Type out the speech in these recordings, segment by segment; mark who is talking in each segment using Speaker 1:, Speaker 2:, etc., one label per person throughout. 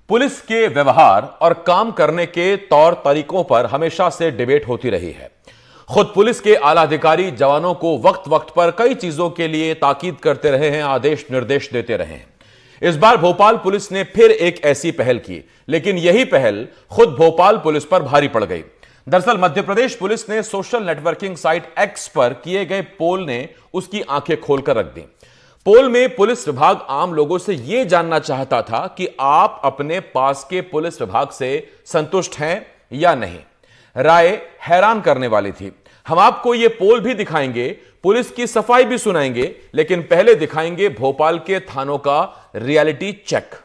Speaker 1: Police के व्यवहार और काम करने के तौर तरीकों पर हमेशा से डिबेट होती रही है। खुद पुलिस के आला अधिकारी जवानों को वक्त वक्त पर कई चीजों के लिए ताकीद करते रहे हैं, आदेश निर्देश देते रहे हैं। इस बार भोपाल पुलिस ने फिर एक ऐसी पहल की, लेकिन यही पहल खुद भोपाल पुलिस पर भारी पड़ गई। दरअसल मध्य प्रदेश पुलिस ने सोशल नेटवर्किंग साइट एक्स पर किए गए पोल ने उसकी आंखें खोलकर रख दी। पोल में पुलिस विभाग आम लोगों से यह जानना चाहता था कि आप अपने पास के पुलिस विभाग से संतुष्ट हैं या नहीं। राय हैरान करने वाली थी। हम आपको यह पोल भी दिखाएंगे, पुलिस की सफाई भी सुनाएंगे, लेकिन पहले दिखाएंगे भोपाल के थानों का रियलिटी चेक।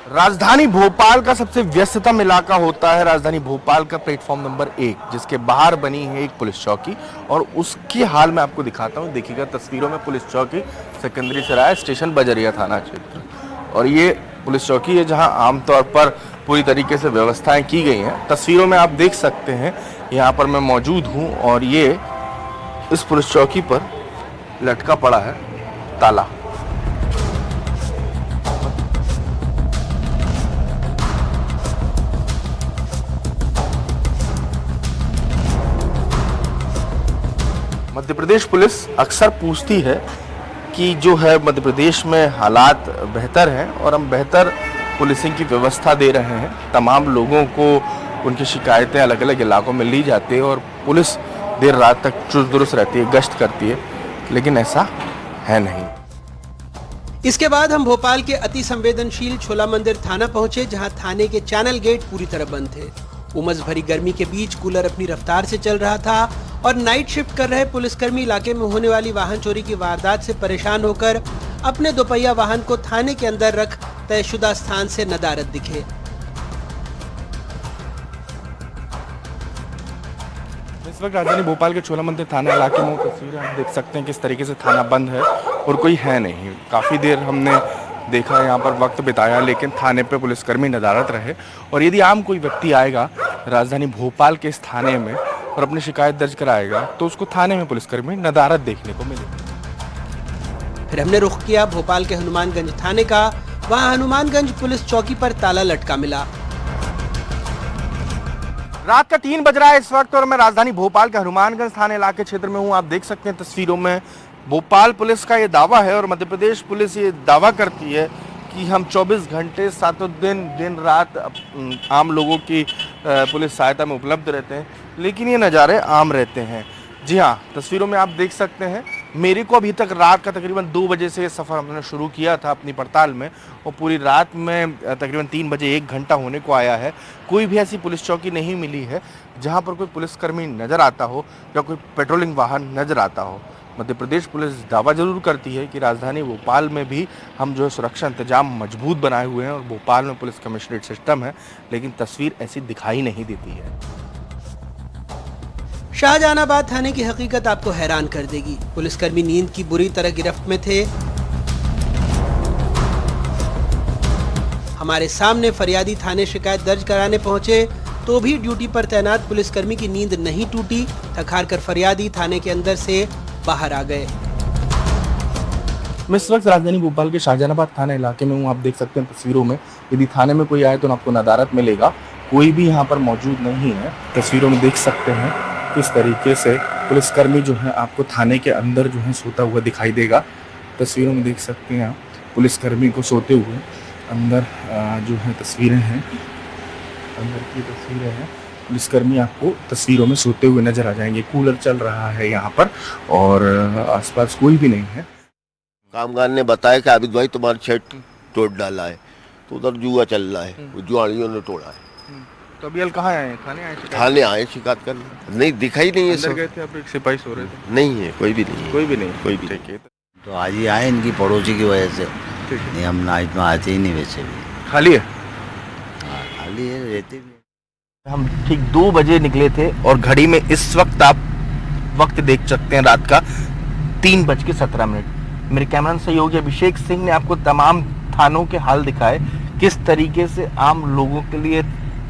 Speaker 2: राजधानी भोपाल का सबसे व्यस्ततम इलाका होता है राजधानी भोपाल का प्लेटफॉर्म नंबर 1, जिसके बाहर बनी है एक पुलिस चौकी और उसकी हाल मैं आपको दिखाता हूँ। देखिएगा तस्वीरों में पुलिस चौकी सिकंदरी सराय स्टेशन बजरिया थाना क्षेत्र, और ये पुलिस चौकी है जहाँ आमतौर पर पूरी तरीके से व्यवस्थाएं की गई हैं। तस्वीरों में आप देख सकते हैं, यहाँ पर मैं मौजूद हूँ और ये इस पुलिस चौकी पर लटका पड़ा है ताला। मध्य प्रदेश पुलिस अक्सर पूछती है कि जो है मध्य प्रदेश में हालात बेहतर हैं और हम बेहतर पुलिसिंग की व्यवस्था दे रहे हैं। तमाम लोगों को उनकी शिकायतें अलग अलग इलाकों में ली जाती है और पुलिस देर रात तक चुस्त दुरुस्त रहती है, गश्त करती है, लेकिन ऐसा है नहीं।
Speaker 3: इसके बाद हम भोपाल के अति संवेदनशील छोला मंदिर थाना पहुंचे, जहां थाने के चैनल गेट पूरी तरह बंद थे। उमस भरी गर्मी के बीच कूलर अपनी रफ्तार से चल रहा था और नाइट शिफ्ट कर रहे पुलिसकर्मी इलाके में होने वाली वाहन चोरी की वारदात से परेशान होकर अपने दोपहिया वाहन को थाने के अंदर रख तयशुदा स्थान से नदारद दिखे।
Speaker 2: इस वक्त राजधानी भोपाल के छोला मंदिर थाना इलाके में तस्वीरें आप देख सकते हैं किस तरीके से थाना बंद है और कोई है नहीं। काफ़ी देर हमने देखा, यहाँ पर वक्त बिताया, लेकिन थाने पे पुलिसकर्मी नदारद रहे। और यदि आम कोई व्यक्ति आएगा राजधानी भोपाल के इस थाने में और अपनी शिकायत दर्ज कराएगा तो उसको थाने में पुलिसकर्मी नदारद देखने को मिलेगा।
Speaker 3: फिर हमने रुख किया भोपाल के हनुमानगंज थाने का। वहाँ हनुमानगंज पुलिस चौकी पर ताला लटका मिला।
Speaker 2: रात का 3 बज रहा है इस वक्त और मैं राजधानी भोपाल के हनुमानगंज थाने इलाके क्षेत्र में हूँ। आप देख सकते हैं तस्वीरों में भोपाल पुलिस का ये दावा है और मध्य प्रदेश पुलिस ये दावा करती है कि हम 24 घंटे सातों दिन रात आम लोगों की पुलिस सहायता में उपलब्ध रहते हैं, लेकिन ये नज़ारे आम रहते हैं। जी हाँ, तस्वीरों में आप देख सकते हैं। मेरे को अभी तक रात का तकरीबन 2 बजे से ये सफ़र हमने शुरू किया था अपनी पड़ताल में और पूरी रात में तकरीबन 3 बजे 1 घंटा होने को आया है। कोई भी ऐसी पुलिस चौकी नहीं मिली है जहाँ पर कोई पुलिसकर्मी नज़र आता हो या कोई पेट्रोलिंग वाहन नज़र आता हो। मध्य प्रदेश पुलिस दावा जरूर करती है कि राजधानी भोपाल में भी हम जो है सुरक्षा इंतजाम मजबूत बनाए हुए हैं और भोपाल में पुलिस कमिश्नरेट सिस्टम है, लेकिन तस्वीर ऐसी दिखाई नहीं देती है।
Speaker 3: शाहजहानाबाद थाने की हकीकत आपको हैरान कर देगी। पुलिसकर्मी नींद की बुरी तरह गिरफ्त में थे। हमारे सामने फरियादी थाने शिकायत दर्ज कराने पहुंचे तो भी ड्यूटी पर तैनात पुलिसकर्मी की नींद नहीं टूटी। थक हार कर फरियादी थाने के अंदर से बाहर आ गए।
Speaker 2: मैं इस वक्त राजधानी भोपाल के शाहजहानाबाद थाना इलाके में हूँ। आप देख सकते हैं तस्वीरों में, यदि थाने में कोई आए तो आपको नदारत मिलेगा। कोई भी यहाँ पर मौजूद नहीं है। तस्वीरों में देख सकते हैं किस तरीके से पुलिसकर्मी जो है आपको थाने के अंदर जो है सोता हुआ दिखाई देगा। तस्वीरों में देख सकते हैं आप पुलिसकर्मी को सोते हुए। अंदर जो है तस्वीरें हैं, अंदर की तस्वीरें हैं। पुलिसकर्मी आपको तस्वीरों में सोते हुए नजर आ जाएंगे। कूलर चल रहा है यहाँ पर और आसपास कोई भी नहीं है।
Speaker 4: कामगार ने बताया कि आबिद भाई तुम्हारा छेट तोड़ डाला है, तो उधर जुआ चल रहा है, वो जुआड़ियों ने तोड़ा है।
Speaker 2: तो अभी कहाँ आए?
Speaker 4: थाने आए शिकायत करने, नहीं दिखाई नहीं है।
Speaker 2: गए थे आप, एक सिपाही सो रहे थे?
Speaker 4: नहीं है, कोई भी नहीं,
Speaker 2: कोई भी नहीं,
Speaker 4: कोई भी
Speaker 2: नहीं।
Speaker 5: तो आज ही आए इनकी पड़ोसी की वजह से, नहीं हम नाइट में आते ही नहीं। वैसे भी
Speaker 2: खाली है?
Speaker 5: हाँ खाली है, रहते भी।
Speaker 2: हम ठीक 2 बजे निकले थे और घड़ी में इस वक्त आप वक्त देख सकते हैं रात का 3:17। मेरे कैमरामैन सहयोगी अभिषेक सिंह ने आपको तमाम थानों के हाल दिखाए, किस तरीके से आम लोगों के लिए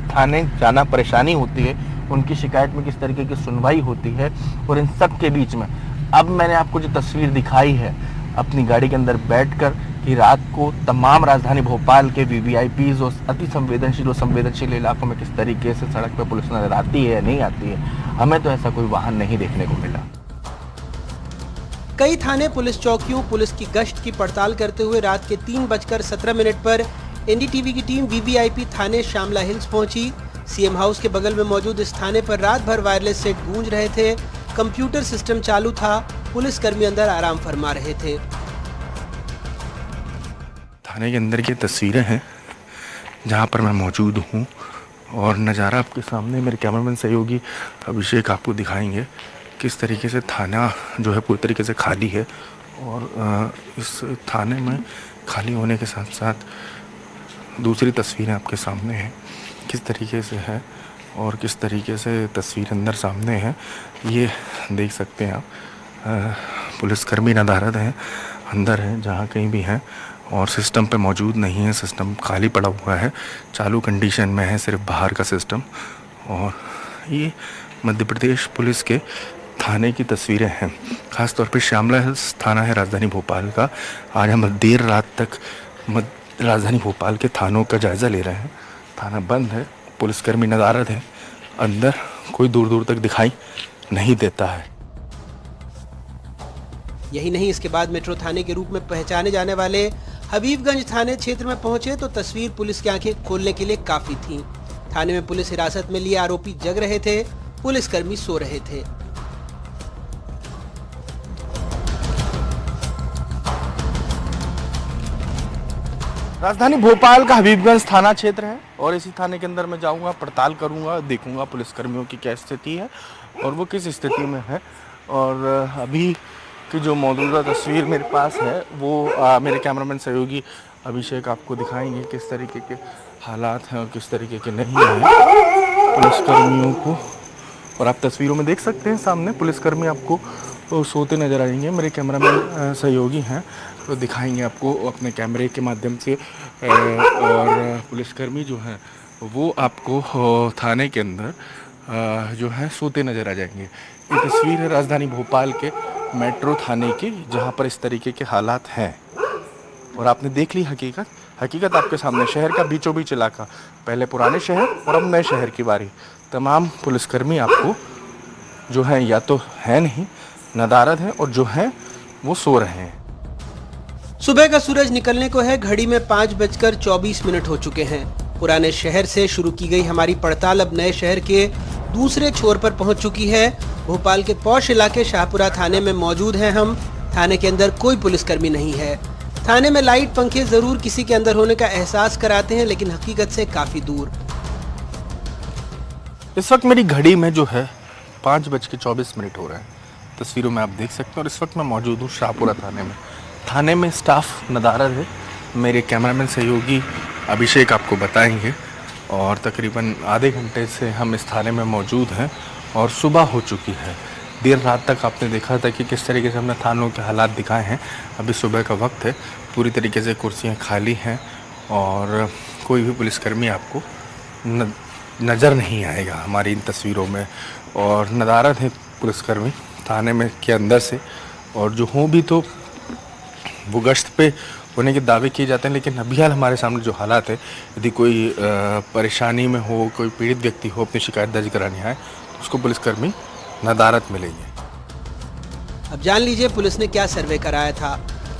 Speaker 2: थाने जाना परेशानी होती है, उनकी शिकायत में किस तरीके की सुनवाई होती है। और इन सब के बीच में अब मैंने आपको जो तस्वीर दिखाई है अपनी गाड़ी के अंदर बैठकर कि रात को तमाम राजधानी भोपाल के वीवीआईपीज और अति संवेदनशील और संवेदनशील इलाकों में किस तरीके से सड़क पर पुलिस नजर आती है या नहीं आती है, हमें तो ऐसा कोई वाहन नहीं देखने को मिला।
Speaker 3: कई थाने पुलिस चौकियों पुलिस की गश्त की पड़ताल करते हुए रात के 3:17 पर एनडीटीवी की टीम वीवीआईपी थाने श्यामला हिल्स पहुंची। सीएम हाउस के बगल में मौजूद इस थाने पर रात भर वायरलेस सेट गूंज रहे थे, कंप्यूटर सिस्टम चालू था, पुलिस कर्मी अंदर आराम फरमा रहे थे।
Speaker 2: थाने के अंदर की तस्वीरें हैं जहां पर मैं मौजूद हूं और नज़ारा आपके सामने मेरे कैमरामैन सहयोगी अभिषेक आपको दिखाएंगे किस तरीके से थाना जो है पूरी तरीके से खाली है। और इस थाने में खाली होने के साथ साथ दूसरी तस्वीरें आपके सामने हैं किस तरीके से है और किस तरीके से तस्वीर अंदर सामने है, ये देख सकते हैं आप। पुलिसकर्मी नदारद हैं, अंदर हैं जहाँ कहीं भी हैं और सिस्टम पे मौजूद नहीं है, सिस्टम खाली पड़ा हुआ है, चालू कंडीशन में है सिर्फ बाहर का सिस्टम। और ये मध्य प्रदेश पुलिस के थाने की तस्वीरें हैं, ख़ास तौर पे श्यामला हिल्स थाना है राजधानी भोपाल का। आज हम देर रात तक राजधानी भोपाल के थानों का जायज़ा ले रहे हैं। थाना बंद है, पुलिसकर्मी नदारद है, अंदर कोई दूर दूर तक दिखाई नहीं देता है।
Speaker 3: यही नहीं, इसके बाद मेट्रो थाने के रूप में पहचाने जाने वाले हबीबगंज थाने क्षेत्र में पहुंचे तो तस्वीर पुलिस की आंखें खोलने के लिए काफी थी। थाने में पुलिस हिरासत में लिए आरोपी जग रहे थे, पुलिसकर्मी सो रहे थे।
Speaker 2: राजधानी भोपाल का हबीबगंज थाना क्षेत्र है और इसी थाने के अंदर मैं जाऊंगा, पड़ताल करूंगा, देखूंगा पुलिसकर्मियों की क्या स्थिति है और वो किस स्थिति में है। और अभी की जो मौजूदा तस्वीर मेरे पास है वो मेरे कैमरामैन सहयोगी अभिषेक आपको दिखाएंगे किस तरीके के हालात हैं और किस तरीके के नहीं हैं पुलिसकर्मियों को। और आप तस्वीरों में देख सकते हैं सामने पुलिसकर्मी आपको सोते नज़र आएंगे। मेरे कैमरामैन सहयोगी हैं तो दिखाएंगे आपको अपने कैमरे के माध्यम से। और पुलिसकर्मी जो हैं वो आपको थाने के अंदर जो है सोते नज़र आ जाएंगे। ये तस्वीर है राजधानी भोपाल के मेट्रो थाने की जहाँ पर इस तरीके के हालात हैं। और आपने देख ली हकीकत आपके सामने, शहर का बीचों बीच इलाका, पहले पुराने शहर और अब नए शहर की बारी। तमाम पुलिसकर्मी आपको जो हैं या तो है नहीं, नदारद हैं और जो हैं वो सो रहे हैं।
Speaker 3: सुबह का सूरज निकलने को है, घड़ी में 5:24 हो चुके हैं। पुराने शहर से शुरू की गई हमारी पड़ताल अब नए शहर के दूसरे छोर पर पहुंच चुकी है। भोपाल के पौष इलाके शाहपुरा थाने में मौजूद हैं हम। थाने के अंदर कोई पुलिसकर्मी नहीं है। थाने में लाइट पंखे जरूर किसी के अंदर होने का एहसास कराते हैं, लेकिन हकीकत से काफी दूर।
Speaker 2: इस वक्त मेरी घड़ी में जो है 5:24 हो रहे हैं। तस्वीरों में आप देख सकते हैं और इस वक्त मैं मौजूद हूँ शाहपुरा थाने में। थाने में स्टाफ नदारद है, मेरे कैमरामैन सहयोगी अभिषेक आपको बताएंगे। और तकरीबन आधे घंटे से हम इस थाने में मौजूद हैं और सुबह हो चुकी है। देर रात तक आपने देखा था कि किस तरीके से हमने थानों के हालात दिखाए हैं। अभी सुबह का वक्त है, पूरी तरीके से कुर्सियां खाली हैं और कोई भी पुलिसकर्मी आपको नज़र नहीं आएगा हमारी इन तस्वीरों में। और नदारद हैं पुलिसकर्मी थाने में के अंदर से, और जो हों भी तो वो गश्त पे होने के दावे किए जाते हैं। लेकिन अभी हाल हमारे सामने जो हालात है, यदि कोई परेशानी में हो, कोई पीड़ित व्यक्ति हो, अपनी शिकायत दर्ज करानी है तो उसको पुलिसकर्मी नदारत मिलेंगे।
Speaker 3: अब जान लीजिए पुलिस ने क्या सर्वे कराया था।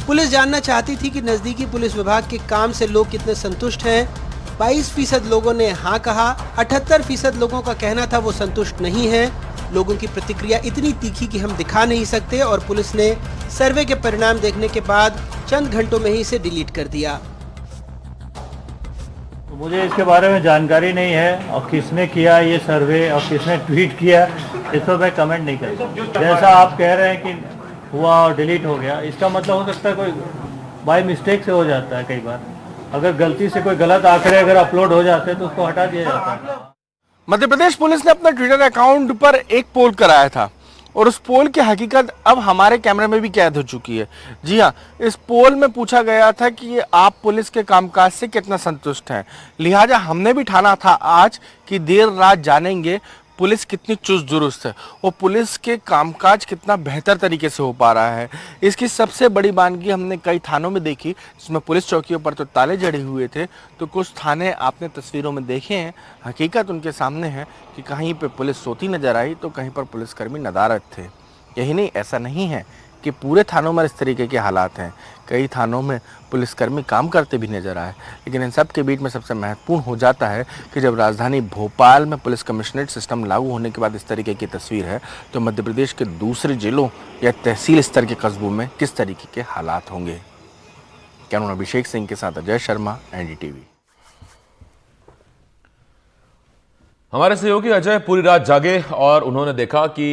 Speaker 3: पुलिस जानना चाहती थी कि नजदीकी पुलिस विभाग के काम से लोग कितने संतुष्ट हैं। 22% लोगों ने हाँ कहा, 78% लोगों का कहना था वो संतुष्ट नहीं है। लोगों की प्रतिक्रिया इतनी तीखी कि हम दिखा नहीं सकते और पुलिस ने सर्वे के परिणाम देखने के बाद चंद घंटों में ही इसे डिलीट कर दिया।
Speaker 6: तो मुझे इसके बारे में जानकारी नहीं है और किसने किया ये सर्वे और किसने ट्वीट किया, इस पर मैं कमेंट नहीं कर सकता। जैसा आप कह रहे हैं कि हुआ और डिलीट हो गया, इसका मतलब हो सकता है कोई बाय मिस्टेक से हो जाता है। कई बार अगर गलती से कोई गलत आंकड़े अगर अपलोड हो जाते हैं तो उसको हटा दिया जाता है।
Speaker 2: मध्य प्रदेश पुलिस ने अपने ट्विटर अकाउंट पर एक पोल कराया था और उस पोल की हकीकत अब हमारे कैमरे में भी कैद हो चुकी है। जी हाँ, इस पोल में पूछा गया था कि आप पुलिस के कामकाज से कितना संतुष्ट हैं। लिहाजा हमने भी ठाना था आज कि देर रात जानेंगे पुलिस कितनी चुस्त दुरुस्त है और पुलिस के कामकाज कितना बेहतर तरीके से हो पा रहा है। इसकी सबसे बड़ी बानगी हमने कई थानों में देखी, जिसमें पुलिस चौकियों पर तो ताले जड़े हुए थे, तो कुछ थाने आपने तस्वीरों में देखे हैं, हकीकत उनके सामने है कि कहीं पे पुलिस सोती नजर आई तो कहीं पर पुलिसकर्मी नदारद थे। यही नहीं, ऐसा नहीं है कि पूरे थानों में इस तरीके के हालात हैं, कई थानों में पुलिसकर्मी काम करते भी नजर आए। लेकिन इन सब के बीच में सबसे महत्वपूर्ण हो जाता है कि जब राजधानी भोपाल में पुलिस कमिश्नरेट सिस्टम लागू होने के बाद इस तरीके की तस्वीर है, तो मध्य प्रदेश के दूसरे जिलों या तहसील स्तर के कस्बों में किस तरीके के हालात होंगे। कैमरा अभिषेक सिंह के साथ अजय शर्मा, एनडीटीवी।
Speaker 1: हमारे सहयोगी अजय पूरी रात जागे और उन्होंने देखा कि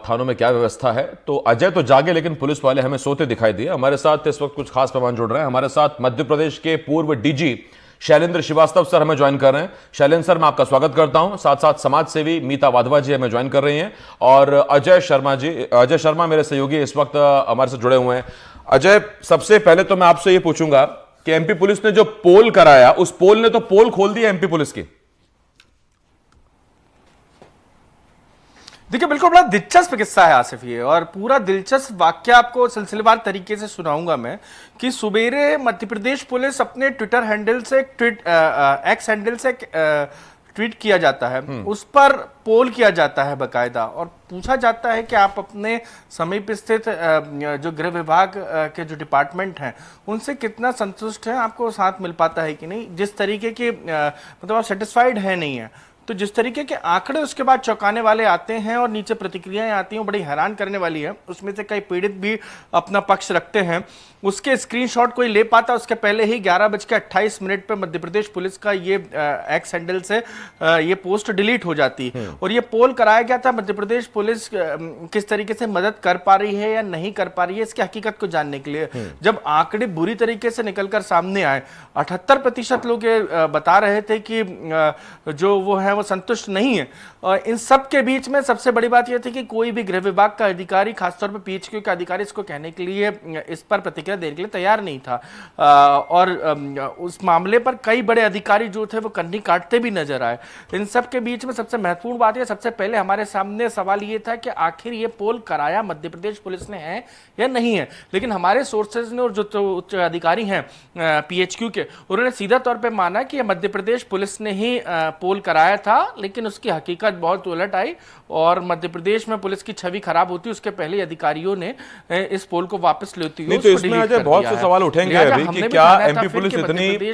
Speaker 1: थानों में क्या व्यवस्था है। तो अजय तो जागे लेकिन पुलिस वाले हमें सोते दिखाई दिए। हमारे साथ इस वक्त कुछ खास मेहमान जुड़ रहे हैं। हमारे साथ मध्य प्रदेश के पूर्व डीजी शैलेंद्र श्रीवास्तव सर हमें ज्वाइन कर रहे हैं। शैलेंद्र सर, मैं आपका स्वागत करता हूं। साथ साथ समाज सेवी मीता वाधवा जी हमें ज्वाइन कर रही हैं और अजय शर्मा मेरे सहयोगी इस वक्त हमारे साथ जुड़े हुए हैं। अजय, सबसे पहले तो मैं आपसे ये पूछूंगा कि एमपी पुलिस ने जो पोल कराया, उस पोल ने तो पोल खोल दिया एमपी पुलिस की।
Speaker 2: देखिए, बिल्कुल बड़ा दिलचस्प किस्सा है आसिफ ये, और पूरा दिलचस्प वाक्य आपको सिलसिलेवार तरीके से सुनाऊंगा मैं कि सुबेरे मध्य प्रदेश पुलिस अपने ट्विटर हैंडल से एक्स हैंडल से ट्वीट किया जाता है, उस पर पोल किया जाता है बकायदा, और पूछा जाता है कि आप अपने समीप स्थित जो गृह विभाग के जो डिपार्टमेंट हैं उनसे कितना संतुष्ट हैं, आपको साथ मिल पाता है कि नहीं, जिस तरीके के मतलब आप सेटिस्फाइड है नहीं है। तो जिस तरीके के आंकड़े उसके बाद चौंकाने वाले आते हैं और नीचे प्रतिक्रियाएं आती हैं, बड़ी हैरान करने वाली है। उसमें से कई पीड़ित भी अपना पक्ष रखते हैं। उसके स्क्रीनशॉट कोई ले पाता, उसके पहले ही 11:28 पर मध्य प्रदेश पुलिस का ये एक्स हैंडल से ये पोस्ट डिलीट हो जाती है। और ये पोल कराया गया था मध्य प्रदेश पुलिस किस तरीके से मदद कर पा रही है या नहीं कर पा रही है, इसकी हकीकत को जानने के लिए। जब आंकड़े बुरी तरीके से निकलकर सामने आए, 78% लोग ये बता रहे थे कि जो वो है वो संतुष्ट नहीं है। इन सब के बीच में सबसे बड़ी बात यह थी कि कोई भी गृह विभाग का अधिकारी, खासतौर पर पीएचक्यू का अधिकारी, इसको कहने के लिए, इस पर प्रतिक्रिया देने के लिए तैयार नहीं था। और उस मामले पर कई बड़े अधिकारी जो थे वो कन्नी काटते भी नजर आए। इन सब के बीच में सबसे महत्वपूर्ण बात यह, सबसे पहले हमारे सामने सवाल ये था कि आखिर ये पोल कराया मध्य प्रदेश पुलिस ने है या नहीं है। लेकिन हमारे सोर्सेज ने और जो उच्च अधिकारी हैं पीएचक्यू के, उन्होंने सीधा तौर पर माना कि मध्य प्रदेश पुलिस ने ही पोल कराया था, लेकिन उसकी हकीकत बहुत उलट आई और मध्य प्रदेश में पुलिस की छवि खराब होती उसके पहले अधिकारियों ने इस पोल को वापस लेते हुए
Speaker 1: तो इसमें अजय बहुत से सवाल उठेंगे अभी कि क्या एमपी पुलिस इतनी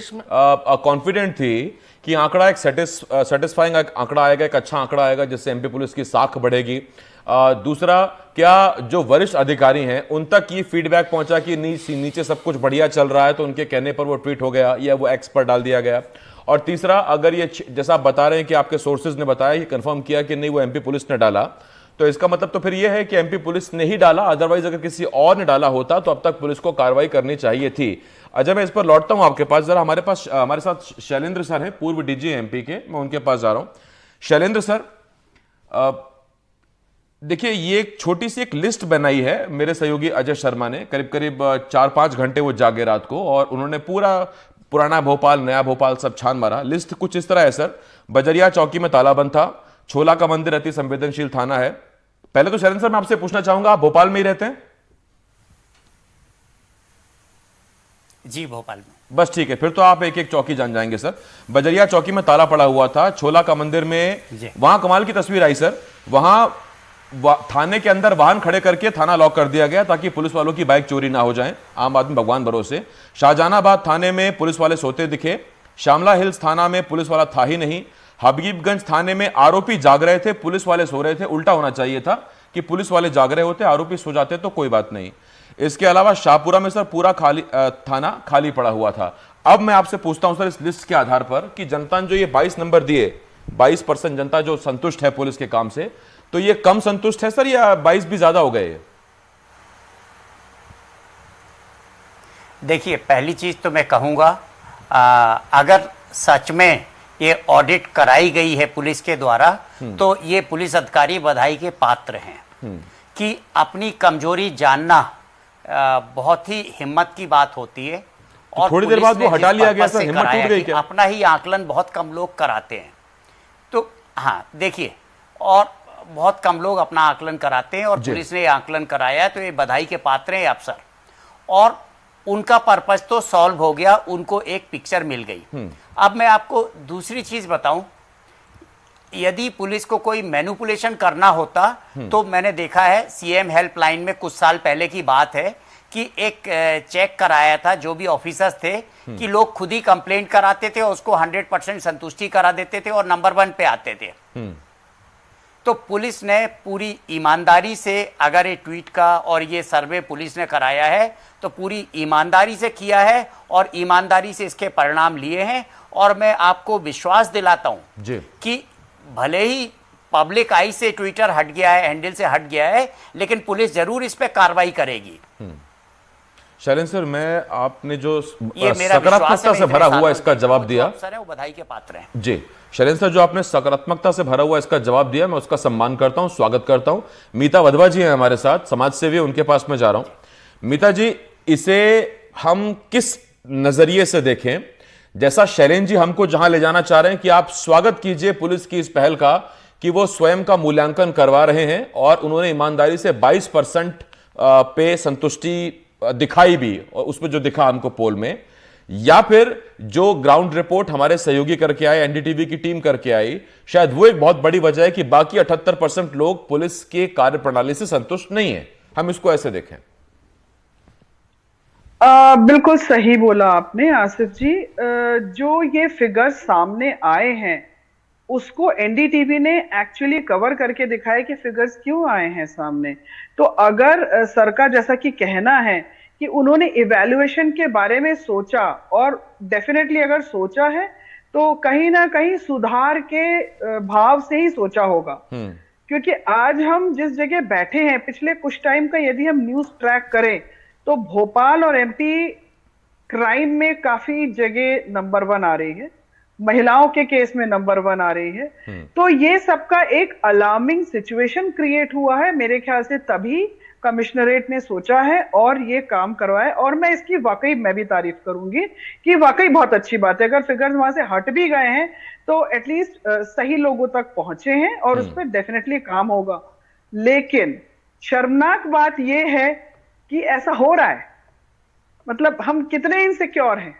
Speaker 1: कॉन्फिडेंट थी कि आंकड़ा एक सेटिस्फाइंग आंकड़ा आएगा, एक अच्छा आंकड़ा आएगा जिससे एमपी पुलिस की साख बढ़ेगी। दूसरा, क्या जो वरिष्ठ अधिकारी हैं उन तक ये फीडबैक पहुंचा कि नीचे सब कुछ बढ़िया चल रहा है, तो उनके कहने पर वो ट्वीट हो गया या वो एक्स पर डाल दिया गया। और तीसरा, अगर ये जैसा आप बता रहे हैं कि आपके सोर्सेज ने बताया, ये कंफर्म किया कि नहीं वो एमपी पुलिस ने डाला, तो इसका मतलब तो फिर ये है कि एमपी पुलिस ने ही डाला, अदरवाइज अगर किसी और ने डाला होता तो अब तक पुलिस को कार्रवाई करनी चाहिए थी। अजय, मैं इस पर लौटता हूं आपके पास जरा। हमारे साथ शैलेंद्र सर हैं, पूर्व डीजी एमपी के, मैं उनके पास जा रहा हूं। शैलेंद्र सर, देखिए, ये एक छोटी सी एक लिस्ट बनाई है मेरे सहयोगी अजय शर्मा ने, करीब करीब 4-5 घंटे वो जागे रात को, और उन्होंने पूरा पुराना भोपाल, नया भोपाल सब छान मारा। लिस्ट कुछ इस तरह है सर। बजरिया चौकी में ताला बंद था, छोला का मंदिर अति संवेदनशील थाना है। पहले तो शरण सर मैं आपसे पूछना चाहूंगा, आप भोपाल में ही रहते हैं?
Speaker 7: जी, भोपाल में।
Speaker 1: बस ठीक है, फिर तो आप एक एक चौकी जान जाएंगे सर। बजरिया चौकी में ताला पड़ा हुआ था, छोला का मंदिर में वहां कमाल की तस्वीर आई सर। वहां थाने के अंदर वाहन खड़े करके थाना लॉक कर दिया गया ताकि पुलिस वालों की बाइक चोरी ना हो जाए। आम आदमी भगवान भरोसे। शाहजहानाबाद थाने में पुलिस वाले सोते दिखे। श्यामला हिल्स थाना में पुलिस वाला था ही नहीं। हबीबगंज थाने में आरोपी जाग रहे थे, पुलिस वाले सो रहे थे। उल्टा होना चाहिए था कि पुलिस वाले जाग रहे होते, आरोपी सो जाते तो कोई बात नहीं। इसके अलावा शाहपुरा में सर पूरा थाना खाली पड़ा हुआ था। अब मैं आपसे पूछता हूं सर, इस लिस्ट के आधार पर कि जनता ने जो ये 22 नंबर दिए, 22% जनता जो संतुष्ट है पुलिस के काम से, तो ये कम संतुष्ट है सर या 22 भी ज्यादा हो गए?
Speaker 7: देखिए, पहली चीज तो मैं कहूंगा, अगर सच में ये ऑडिट कराई गई है पुलिस के द्वारा तो ये पुलिस अधिकारी बधाई के पात्र हैं, कि अपनी कमजोरी जानना बहुत ही हिम्मत की बात होती है। और
Speaker 1: थोड़ी देर
Speaker 7: पुलिस
Speaker 1: बाद वो
Speaker 7: ने
Speaker 1: हटा
Speaker 7: जिस
Speaker 1: लिया गया
Speaker 7: पर्पस
Speaker 1: सर,
Speaker 7: से
Speaker 1: हिम्मत
Speaker 7: कराया
Speaker 1: टूट गई
Speaker 7: कि
Speaker 1: क्या?
Speaker 7: अपना ही आकलन बहुत कम लोग कराते हैं। तो हाँ देखिए, और बहुत कम लोग अपना आकलन कराते हैं और पुलिस ने ये आकलन कराया है, तो ये बधाई के पात्र हैं अफसर, और उनका पर्पस तो सॉल्व हो गया, उनको एक पिक्चर मिल गई। अब मैं आपको दूसरी चीज बताऊं, यदि पुलिस को कोई मैनिपुलेशन करना होता तो मैंने देखा है सीएम हेल्पलाइन में कुछ साल पहले की बात है कि एक चेक कराया था, जो भी ऑफिसर्स थे कि लोग खुद ही कंप्लेंट कराते थे और उसको 100% संतुष्टि करा देते थे और नंबर 1 पे आते थे। तो पुलिस ने पूरी ईमानदारी से, अगर ये ट्वीट का और ये सर्वे पुलिस ने कराया है तो पूरी ईमानदारी से किया है और ईमानदारी से इसके परिणाम लिए हैं। और मैं आपको विश्वास दिलाता हूं कि भले ही पब्लिक आई से ट्विटर हट गया है, हैंडल से हट गया है, लेकिन पुलिस जरूर इस पे कार्रवाई करेगी।
Speaker 1: शैलेंद्र सर, मैं आपने जो
Speaker 7: ये मेरा
Speaker 1: सकारात्मकता से भरा हुआ इसका जवाब दिया,
Speaker 7: अफसर है वो बधाई के पात्र हैं।
Speaker 1: जी शैलेंद्र सर, जो आपने सकारात्मकता से भरा हुआ इसका जवाब दिया, मैं उसका सम्मान करता हूं, स्वागत करता हूं। मीता वधवा जी हैं हमारे साथ, समाज सेवी, उनके पास मैं जा रहा हूं। मीता जी, इसे हम किस नजरिए से देखें? जैसा शैलेंद्र जी हमको जहां ले जाना चाह रहे हैं कि आप स्वागत कीजिए पुलिस की इस पहल का कि वो स्वयं का मूल्यांकन करवा रहे हैं और उन्होंने ईमानदारी से 22% पे संतुष्टि दिखाई भी, और उसमें जो दिखा हमको पोल में, या फिर जो ग्राउंड रिपोर्ट हमारे सहयोगी करके आए, एनडीटीवी की टीम करके आई, शायद वो एक बहुत बड़ी वजह है कि बाकी 78% लोग पुलिस के कार्यप्रणाली से संतुष्ट नहीं है। हम इसको ऐसे देखें।
Speaker 8: बिल्कुल सही बोला आपने आसिफ जी। जो ये फिगर सामने आए हैं उसको एनडीटीवी ने एक्चुअली कवर करके दिखाया कि फिगर्स क्यों आए हैं सामने। तो अगर सरकार जैसा कि कहना है कि उन्होंने इवैल्यूएशन के बारे में सोचा, और डेफिनेटली अगर सोचा है तो कहीं ना कहीं सुधार के भाव से ही सोचा होगा। क्योंकि आज हम जिस जगह बैठे हैं, पिछले कुछ टाइम का यदि हम न्यूज ट्रैक करें तो भोपाल और एमपी क्राइम में काफी जगह नंबर 1 आ रही है, महिलाओं के केस में नंबर 1 आ रही है। तो ये सबका एक अलार्मिंग सिचुएशन क्रिएट हुआ है मेरे ख्याल से, तभी कमिश्नरेट ने सोचा है और ये काम करवाया। और मैं इसकी वाकई मैं भी तारीफ करूंगी कि वाकई बहुत अच्छी बात है। अगर फिगर्स वहां से हट भी गए हैं तो एटलीस्ट सही लोगों तक पहुंचे हैं और उस पर डेफिनेटली काम होगा। लेकिन शर्मनाक बात यह है कि ऐसा हो रहा है। मतलब हम कितने इनसिक्योर हैं,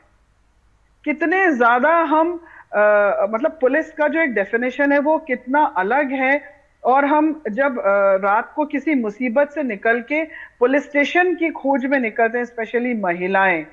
Speaker 8: कितने ज्यादा हम मतलब पुलिस का जो एक डेफिनेशन है वो कितना अलग है। और हम जब रात को किसी मुसीबत से निकल के पुलिस स्टेशन की खोज में निकलते हैं, स्पेशली महिलाएं,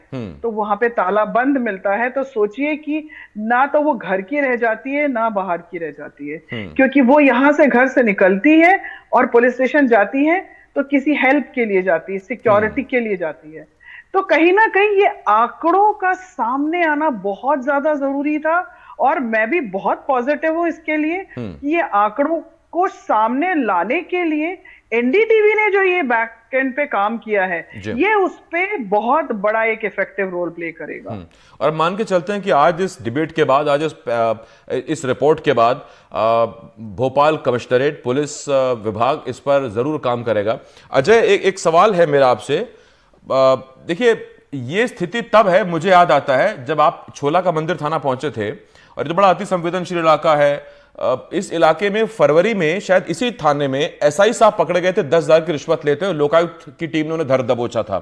Speaker 8: तो वहां पे ताला बंद मिलता है। तो सोचिए कि ना तो वो घर की रह जाती है ना बाहर की रह जाती है, क्योंकि वो यहां से घर से निकलती है और पुलिस स्टेशन जाती है तो किसी हेल्प के लिए जाती है, सिक्योरिटी के लिए जाती है। तो कहीं ना कहीं ये आंकड़ों का सामने आना बहुत ज्यादा जरूरी था। और मैं भी बहुत पॉजिटिव हूं इसके लिए कि ये आंकड़ों को सामने लाने के लिए एनडीटीवी ने जो ये बैक एंड पे काम किया है, ये उस पे बहुत बड़ा एक इफेक्टिव रोल प्ले करेगा।
Speaker 1: और मान के चलते हैं कि आज इस डिबेट के बाद, आज इस रिपोर्ट के बाद भोपाल कमिश्नरेट पुलिस विभाग इस पर जरूर काम करेगा। अजय, एक सवाल है मेरा आपसे। देखिए, ये स्थिति तब है, मुझे याद आता है जब आप छोला का मंदिर थाना पहुंचे थे, और ये बड़ा अति संवेदनशील इलाका है। इस इलाके में फरवरी में शायद इसी थाने में एसआई साहब पकड़े गए थे 10,000 की रिश्वत लेते हुए, लोकायुक्त की टीम ने उन्हें धर दबोचा था।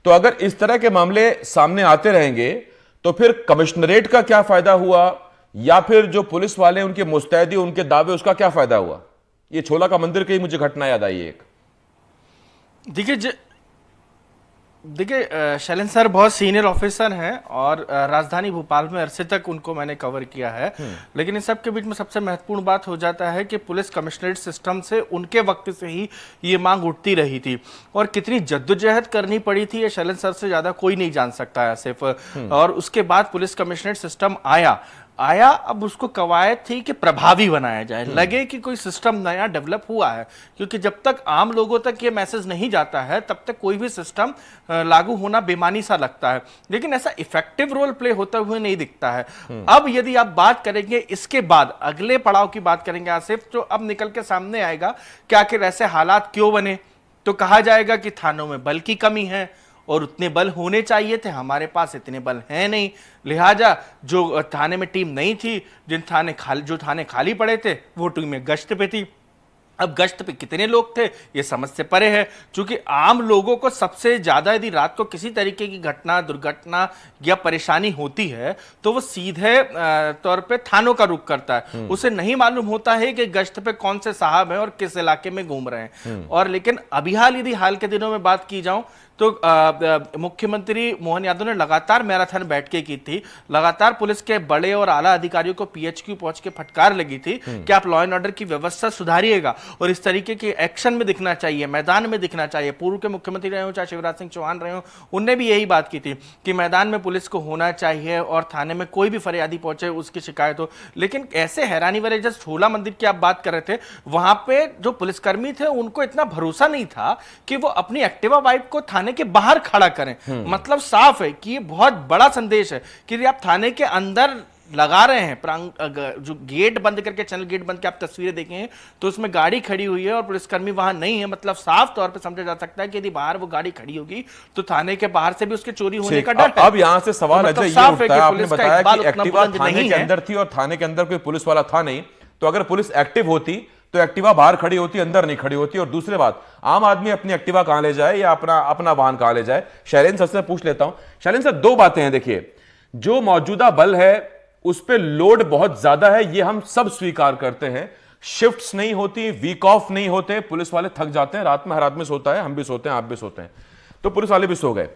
Speaker 1: तो अगर इस तरह के मामले सामने आते रहेंगे तो फिर कमिश्नरेट का क्या फायदा हुआ, या फिर जो पुलिस वाले उनके मुस्तैदी, उनके दावे, उसका क्या फायदा हुआ? ये छोला का मंदिर की मुझे घटना याद आई एक।
Speaker 2: देखिए शैलेंद्र सर बहुत सीनियर ऑफिसर हैं और राजधानी भोपाल में अरसे तक उनको मैंने कवर किया है। लेकिन इस सब के बीच में सबसे महत्वपूर्ण बात हो जाता है कि पुलिस कमिश्नरेट सिस्टम से उनके वक्त से ही ये मांग उठती रही थी, और कितनी जद्दोजहद करनी पड़ी थी ये शैलेंद्र सर से ज़्यादा कोई नहीं जान सकता है सिर्फ। और उसके बाद पुलिस कमिश्नरेट सिस्टम आया, आया, अब उसको कवायद थी कि प्रभावी बनाया जाए, लगे कि कोई सिस्टम नया डेवलप हुआ है, क्योंकि जब तक आम लोगों तक ये मैसेज नहीं जाता है तब तक कोई भी सिस्टम लागू होना बेमानी सा लगता है, लेकिन ऐसा इफेक्टिव रोल प्ले होते हुए नहीं दिखता है। अब यदि आप बात करेंगे इसके बाद अगले पड़ाव की बात करेंगे आसिफ, तो अब निकल के सामने आएगा कि आखिर ऐसे हालात क्यों बने। तो कहा जाएगा कि थानों में बल की कमी है और उतने बल होने चाहिए थे, हमारे पास इतने बल हैं नहीं, लिहाजा जो थाने में टीम नहीं थी, जो थाने खाली पड़े थे वो टीमें गश्त पे थी। अब गश्त पे कितने लोग थे ये समझ से परे है, क्योंकि आम लोगों को सबसे ज्यादा यदि रात को किसी तरीके की घटना, दुर्घटना या परेशानी होती है तो वो सीधे तौर पे थानों का रुख करता है। उसे नहीं मालूम होता है कि गश्त पे कौन से साहब हैं और किस इलाके में घूम रहे हैं। और लेकिन अभी यदि हाल के दिनों में बात की जाऊं तो मुख्यमंत्री मोहन यादव ने लगातार मैराथन बैठकें की थी, लगातार पुलिस के बड़े और आला अधिकारियों को पीएचक्यू पहुंच के फटकार लगी थी कि आप लॉ एंड ऑर्डर की व्यवस्था सुधारिएगा और इस तरीके के एक्शन में दिखना चाहिए, मैदान में दिखना चाहिए। पूर्व के मुख्यमंत्री रहे हो चाहे शिवराज सिंह चौहान रहे हो, उनने भी यही बात की थी कि मैदान में पुलिस को होना चाहिए और थाने में कोई भी फरियादी पहुंचे उसकी शिकायत हो। लेकिन ऐसे हैरानी वाले, जैसे छोला मंदिर की आप बात कर रहे थे, वहां पे जो पुलिसकर्मी थे उनको इतना भरोसा नहीं था कि वो अपनी एक्टिवा बाइक को थाने के बाहर खड़ा करें। मतलब साफ है कि ये बहुत बड़ा संदेश है कि यदि आप थाने के अंदर लगा रहे हैं, जो गेट बंद करके, चैनल गेट बंद के आप तस्वीरें देखें तो उसमें गाड़ी खड़ी हुई है और पुलिसकर्मी वहां नहीं है, मतलब साफ तौर पे समझा जा सकता है कि यदि बाहर वो गाड़ी खड़ी होगी तो थाने के बाहर से भी उसके चोरी होने का डर है।
Speaker 1: अब यहां से सवाल अजय ये उठता है, आपने बताया कि एक्टिवा थाने के अंदर थी और थाने के अंदर कोई पुलिस वाला था नहीं, तो अगर पुलिस एक्टिव होती तो एक्टिवा बाहर खड़ी होती, अंदर नहीं खड़ी होती। और दूसरी बात, आम आदमी अपनी एक्टिवा कहां ले जाए या अपना वाहन कहां ले जाए। शैलेंद्र सर से पूछ लेता हूं। शैलेंद्र सर, दो बातें हैं। देखिए, जो मौजूदा बल है उस पे लोड बहुत ज्यादा है, ये हम सब स्वीकार करते हैं। शिफ्ट्स नहीं होती, वीक ऑफ नहीं होते, पुलिस वाले थक जाते हैं, रात में हर आदमी सोता है, हम भी सोते हैं, आप भी सोते हैं, तो पुलिस वाले भी सो गए।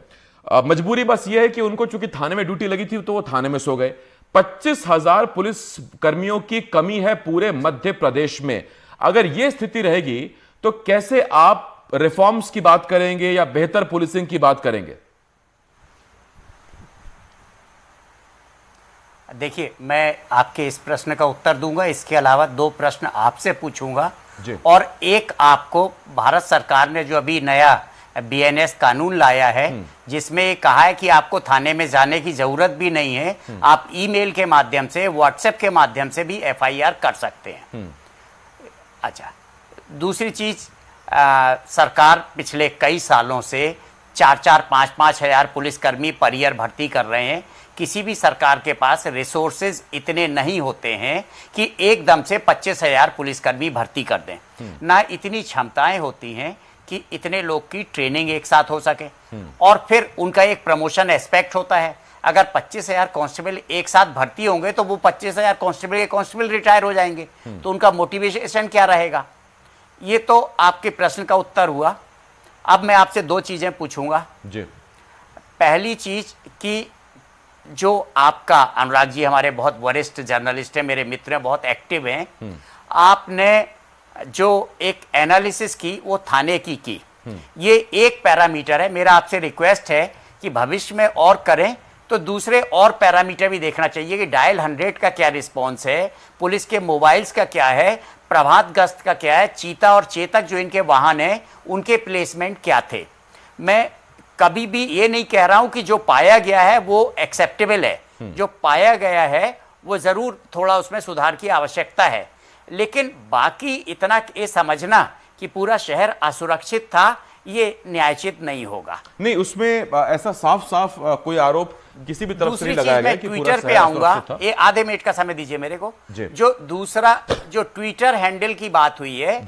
Speaker 1: मजबूरी बस ये है कि उनको चूंकि थाने में ड्यूटी लगी थी तो वो थाने में सो गए। 25,000 पुलिस कर्मियों की कमी है पूरे मध्य प्रदेश में। अगर यह स्थिति रहेगी तो कैसे आप रिफॉर्म्स की बात करेंगे या बेहतर पुलिसिंग की बात करेंगे?
Speaker 7: देखिए, मैं आपके इस प्रश्न का उत्तर दूंगा, इसके अलावा दो प्रश्न आपसे पूछूंगा और एक आपको भारत सरकार ने जो अभी नया बीएनएस कानून लाया है जिसमें ये कहा है कि आपको थाने में जाने की जरूरत भी नहीं है, आप ईमेल के माध्यम से, व्हाट्सएप के माध्यम से भी एफआईआर कर सकते हैं। अच्छा, दूसरी चीज, सरकार पिछले कई सालों से 4-4, 5-5 हजार पुलिसकर्मी पर ईयर भर्ती कर रहे हैं। किसी भी सरकार के पास रिसोर्सेज इतने नहीं होते हैं कि एकदम से 25,000 पुलिसकर्मी भर्ती कर दें, ना इतनी क्षमताएं होती हैं कि इतने लोग की ट्रेनिंग एक साथ हो सके और फिर उनका एक प्रमोशन एस्पेक्ट होता है। अगर 25,000 कांस्टेबल एक साथ भर्ती होंगे तो वो 25,000 कांस्टेबल रिटायर हो जाएंगे, तो उनका मोटिवेशन क्या रहेगा? ये तो आपके प्रश्न का उत्तर हुआ। अब मैं आपसे दो चीजें पूछूंगा जी। पहली चीज कि जो आपका, अनुराग जी हमारे बहुत वरिष्ठ जर्नलिस्ट हैं, मेरे मित्र हैं, बहुत एक्टिव हैं, आपने जो एक एनालिसिस की वो थाने की ये एक पैरामीटर है। मेरा आपसे रिक्वेस्ट है कि भविष्य में और करें तो दूसरे और पैरामीटर भी देखना चाहिए कि डायल 100 का क्या रिस्पॉन्स है, पुलिस के मोबाइल्स का क्या है, प्रभात गश्त का क्या है, चीता और चेतक जो इनके वाहन हैं उनके प्लेसमेंट क्या थे। मैं कभी भी ये नहीं कह रहा हूं कि जो पाया गया है वो एक्सेप्टेबल है, जो पाया गया है वो जरूर थोड़ा उसमें सुधार की आवश्यकता है, लेकिन बाकी इतना ये समझना कि पूरा शहर असुरक्षित था ये न्यायोचित नहीं होगा।
Speaker 1: नहीं, उसमें ऐसा साफ कोई आरोप किसी भी तरफ से नहीं लगाया गया कि
Speaker 7: ट्विटर पे आऊंगा, ये आधे मिनट का समय दीजिए मेरे को। जो दूसरा जो ट्विटर हैंडल की बात हुई है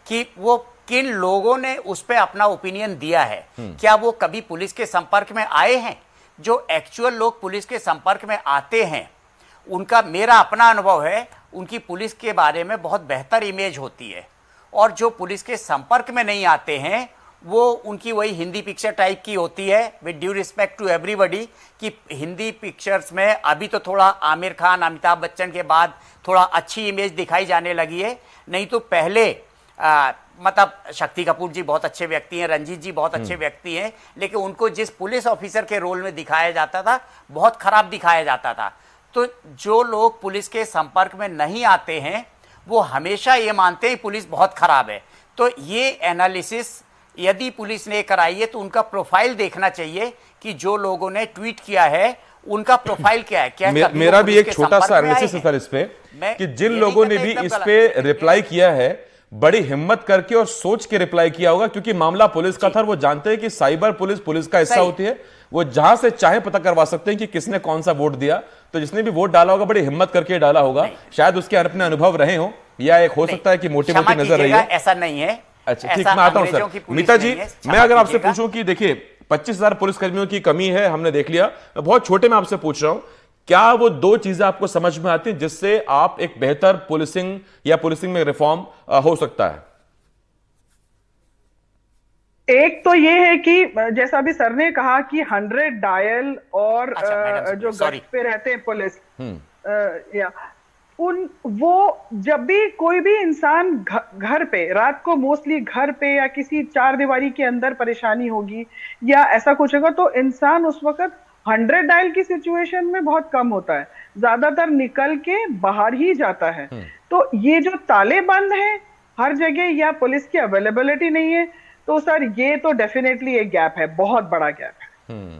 Speaker 7: कि वो किन लोगों ने उस पर अपना ओपिनियन दिया है, क्या वो कभी पुलिस के संपर्क में आए हैं? जो एक्चुअल लोग पुलिस के संपर्क में आते हैं उनका, मेरा अपना अनुभव है, उनकी पुलिस के बारे में बहुत बेहतर इमेज होती है। और जो पुलिस के संपर्क में नहीं आते हैं वो उनकी वही हिंदी पिक्चर टाइप की होती है, with due respect to everybody, कि हिंदी पिक्चर्स में अभी तो थोड़ा आमिर खान, अमिताभ बच्चन के बाद थोड़ा अच्छी इमेज दिखाई जाने लगी है, नहीं तो पहले मतलब शक्ति कपूर जी बहुत अच्छे व्यक्ति हैं, रंजीत जी बहुत अच्छे व्यक्ति हैं, लेकिन उनको जिस पुलिस ऑफिसर के रोल में दिखाया जाता था बहुत खराब दिखाया जाता था। तो जो लोग पुलिस के संपर्क में नहीं आते हैं वो हमेशा ये मानते हैं पुलिस बहुत खराब है। तो ये एनालिसिस यदि पुलिस ने कराई है तो उनका प्रोफाइल देखना चाहिए कि जो लोगों ने ट्वीट किया है उनका प्रोफाइल क्या है। क्या
Speaker 1: मेरा भी एक छोटा सा एनालिसिस है सर इस पे कि जिन लोगों ने भी इस पे रिप्लाई किया है बड़ी हिम्मत करके और सोच के रिप्लाई किया होगा, क्योंकि मामला पुलिस का था। वो जानते हैं कि साइबर पुलिस पुलिस का हिस्सा होती है, वो जहां से चाहे पता करवा सकते हैं कि किसने कौन सा वोट दिया। तो जिसने भी वोट डाला होगा बड़ी हिम्मत करके डाला होगा, शायद उसके अपने अनुभव रहे हो या एक हो सकता है कि मोटी मोटी नजर रही हो।
Speaker 7: ऐसा नहीं है।
Speaker 1: अच्छा ठीक, मैं आता हूं सर। मीता जी, मैं अगर आपसे पूछूं कि देखिए 25,000 पुलिसकर्मियों की कमी है, हमने देख लिया। बहुत छोटे में आपसे पूछ रहा हूं, क्या वो दो चीजें आपको समझ में आती हैं जिससे आप एक बेहतर पुलिसिंग या पुलिसिंग में रिफॉर्म हो सकता है?
Speaker 8: एक तो ये है कि जैसा अभी सर ने कहा कि 100 डायल और जो गश्त पे रहते हैं पुलिस या वो जब भी कोई भी इंसान घर पे रात को मोस्टली घर पे या किसी चार दीवारी के अंदर परेशानी होगी या ऐसा कुछ होगा तो इंसान उस वक्त 100 डायल की सिचुएशन में बहुत कम होता है, ज्यादातर निकल के बाहर ही जाता है। तो ये जो ताले बंद हैं हर जगह या पुलिस की अवेलेबिलिटी नहीं है, तो सर ये तो डेफिनेटली एक गैप है, बहुत बड़ा गैप है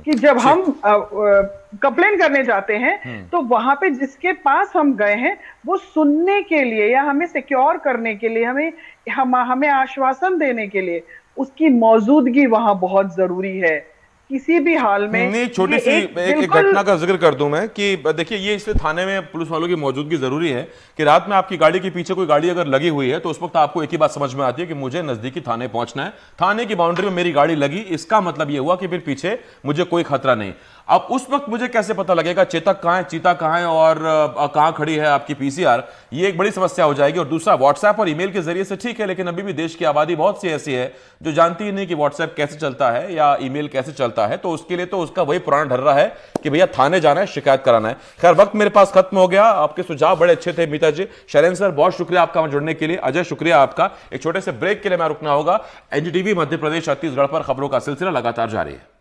Speaker 8: कि जब हम कंप्लेन करने जाते हैं तो वहां पे जिसके पास हम गए हैं वो सुनने के लिए या हमें सिक्योर करने के लिए हमें आश्वासन देने के लिए उसकी मौजूदगी वहां बहुत जरूरी है किसी भी हाल में।
Speaker 1: नहीं, छोटी सी एक घटना का जिक्र कर दूं मैं कि देखिए ये इसलिए थाने में पुलिस वालों की मौजूदगी जरूरी है कि रात में आपकी गाड़ी के पीछे कोई गाड़ी अगर लगी हुई है तो उस वक्त आपको एक ही बात समझ में आती है कि मुझे नजदीकी थाने पहुंचना है, थाने की बाउंड्री में मेरी गाड़ी लगी, इसका मतलब ये हुआ कि फिर पीछे मुझे कोई खतरा नहीं। अब उस वक्त मुझे कैसे पता लगेगा चेतक कहां है, चीता कहां है और कहां खड़ी है आपकी पीसीआर, ये एक बड़ी समस्या हो जाएगी। और दूसरा, व्हाट्सएप और ईमेल के जरिए से ठीक है, लेकिन अभी भी देश की आबादी बहुत सी ऐसी है जो जानती ही नहीं कि व्हाट्सएप कैसे चलता है या ईमेल कैसे चलता है। तो उसके लिए तो उसका वही पुराना ढर्रा है कि भैया थाने जाना है, शिकायत कराना है। खैर वक्त मेरे पास खत्म हो गया। आपके सुझाव बड़े अच्छे थे मीता जी। शैलेंद्र सर बहुत शुक्रिया आपका जुड़ने के लिए। अजय शुक्रिया आपका। एक छोटे से ब्रेक के लिए मैं रुकना होगा। एनडीटीवी मध्य प्रदेश छत्तीसगढ़ पर खबरों का सिलसिला लगातार जारी है।